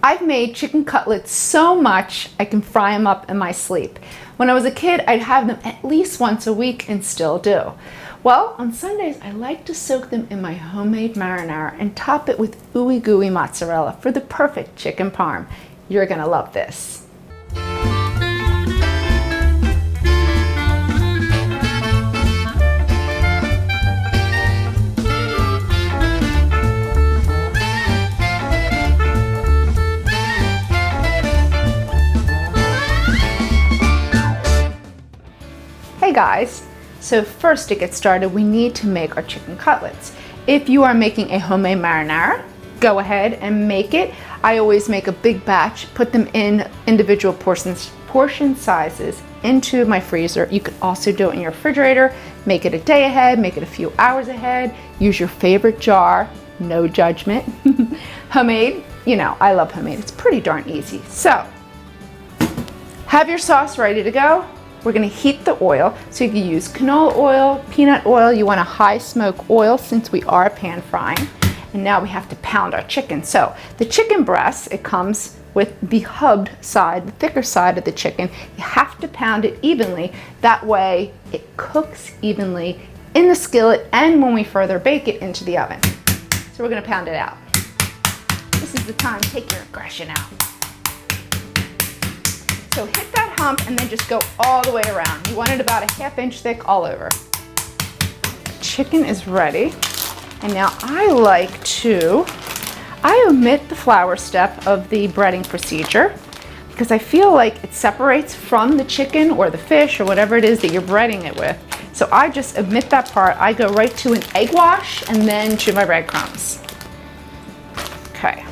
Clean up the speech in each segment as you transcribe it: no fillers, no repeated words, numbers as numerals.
I've made chicken cutlets so much I can fry them up in my sleep. When I was a kid, I'd have them at least once a week and still do. Well, on Sundays, I like to soak them in my homemade marinara and top it with ooey gooey mozzarella for the perfect chicken parm. You're gonna love this. Hey guys, so first to get started, we need to make our chicken cutlets. If you are making a homemade marinara, go ahead and make it. I always make a big batch, put them in individual portion sizes into my freezer. You could also do it in your refrigerator, make it a day ahead, make it a few hours ahead, use your favorite jar, no judgment. Homemade, you know, I love homemade, it's pretty darn easy. So, have your sauce ready to go. We're gonna heat the oil, so you can use canola oil, peanut oil. You want a high smoke oil since we are pan frying. And now we have to pound our chicken. So the chicken breast, it comes with the hubbed side, the thicker side of the chicken. You have to pound it evenly. That way it cooks evenly in the skillet and when we further bake it into the oven. So we're gonna pound it out. This is the time, take your aggression out. So hit that hump and then just go all the way around. You want it about a ½ inch thick all over. Chicken is ready. And now I omit the flour step of the breading procedure because I feel like it separates from the chicken or the fish or whatever it is that you're breading it with. So I just omit that part. I go right to an egg wash and then to my breadcrumbs. Okay.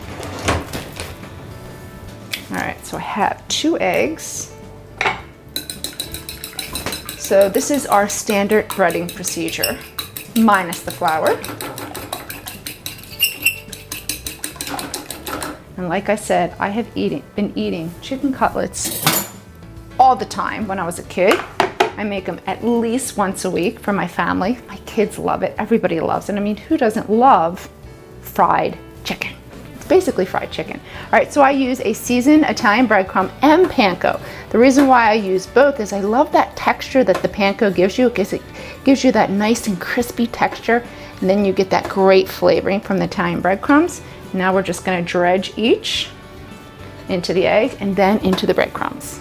All right, so I have 2 eggs. So this is our standard breading procedure, minus the flour. And like I said, I have been eating chicken cutlets all the time when I was a kid. I make them at least once a week for my family. My kids love it, everybody loves it. I mean, who doesn't love fried chicken? Basically fried chicken. All right, so I use a seasoned Italian breadcrumb and panko. The reason why I use both is I love that texture that the panko gives you. It gives you that nice and crispy texture, and then you get that great flavoring from the Italian breadcrumbs. Now we're just gonna dredge each into the egg and then into the breadcrumbs.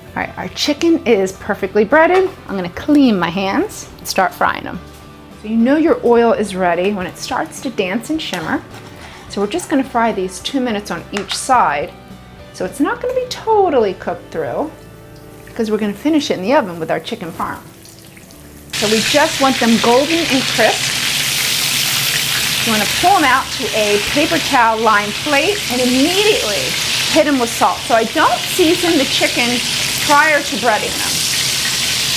All right, our chicken is perfectly breaded. I'm gonna clean my hands and start frying them. So you know your oil is ready when it starts to dance and shimmer. So we're just gonna fry these 2 minutes on each side. So it's not gonna be totally cooked through because we're gonna finish it in the oven with our chicken parm. So we just want them golden and crisp. You wanna pull them out to a paper towel lined plate and immediately hit them with salt. So I don't season the chicken prior to breading them.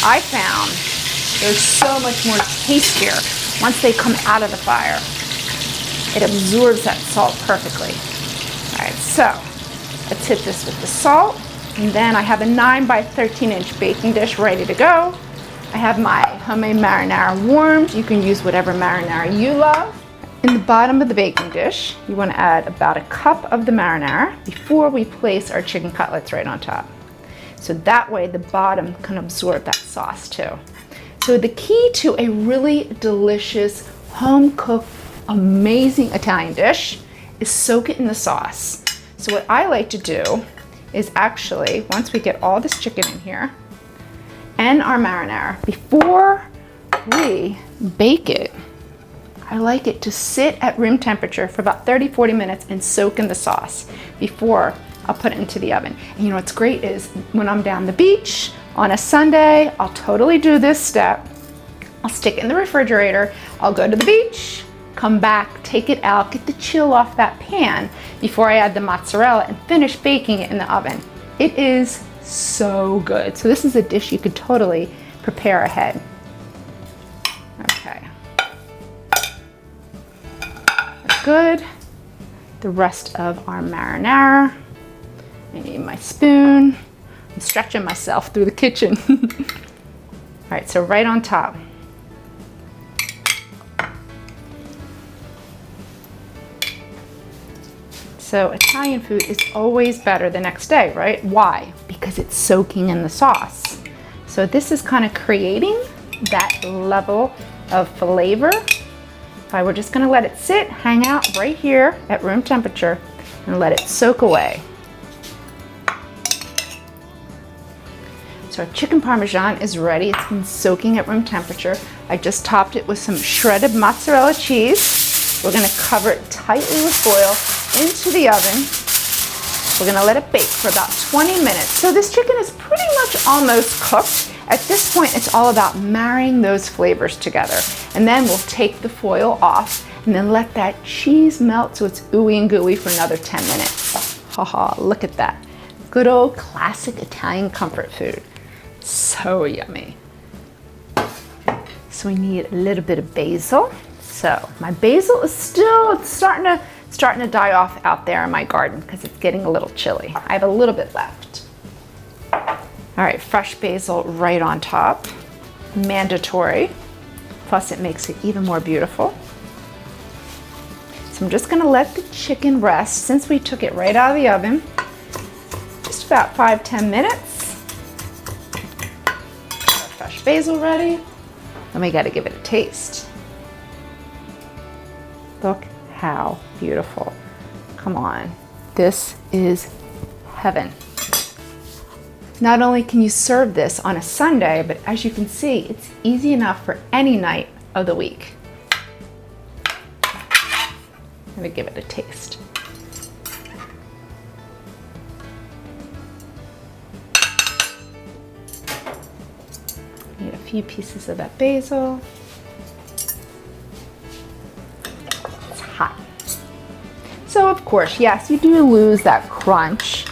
I found they're so much more tastier once they come out of the fire. It absorbs that salt perfectly. All right, so let's hit this with the salt. And then I have a 9 by 13 inch baking dish ready to go. I have my homemade marinara warmed. You can use whatever marinara you love. In the bottom of the baking dish, you want to add about a cup of the marinara before we place our chicken cutlets right on top. So that way the bottom can absorb that sauce too. So the key to a really delicious, home-cooked, amazing Italian dish is soak it in the sauce. So what I like to do is actually, once we get all this chicken in here and our marinara, before we bake it, I like it to sit at room temperature for about 30-40 minutes and soak in the sauce before I'll put it into the oven. And you know what's great is when I'm down the beach on a Sunday, I'll totally do this step. I'll stick it in the refrigerator, I'll go to the beach, come back, take it out, get the chill off that pan before I add the mozzarella and finish baking it in the oven. It is so good. So this is a dish you could totally prepare ahead. Okay. That's good. The rest of our marinara. I need my spoon. I'm stretching myself through the kitchen. All right, so right on top. So Italian food is always better the next day, right? Why? Because it's soaking in the sauce. So this is kind of creating that level of flavor. If I were just gonna let it sit, hang out right here at room temperature and let it soak away. So our chicken Parmesan is ready. It's been soaking at room temperature. I just topped it with some shredded mozzarella cheese. We're gonna cover it tightly with foil into the oven. We're gonna let it bake for about 20 minutes. So this chicken is pretty much almost cooked. At this point, it's all about marrying those flavors together. And then we'll take the foil off and then let that cheese melt so it's ooey and gooey for another 10 minutes. Haha, look at that. Good old classic Italian comfort food. So yummy. So we need a little bit of basil. So my basil is still starting to die off out there in my garden because it's getting a little chilly. I have a little bit left. All right, fresh basil right on top. Mandatory. Plus it makes it even more beautiful. So I'm just gonna let the chicken rest since we took it right out of the oven. Just about 5-10 minutes. Fresh basil ready. Then we gotta give it a taste. Look how beautiful. Come on, this is heaven. Not only can you serve this on a Sunday, but as you can see, it's easy enough for any night of the week. I'm gonna give it a taste. Need a few pieces of that basil. It's hot. So of course, yes, you do lose that crunch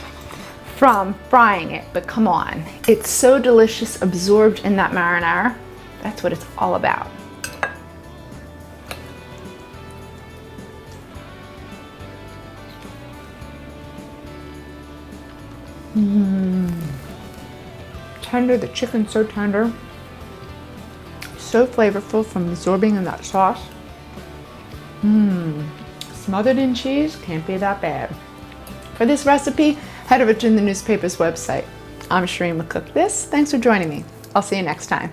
from frying it, but come on, it's so delicious absorbed in that marinara. That's what it's all about. Tender, the chicken's so tender. So flavorful from absorbing in that sauce. Smothered in cheese, can't be that bad. For this recipe, head over to the newspaper's website. I'm Shereen with Cook This. Thanks for joining me. I'll see you next time.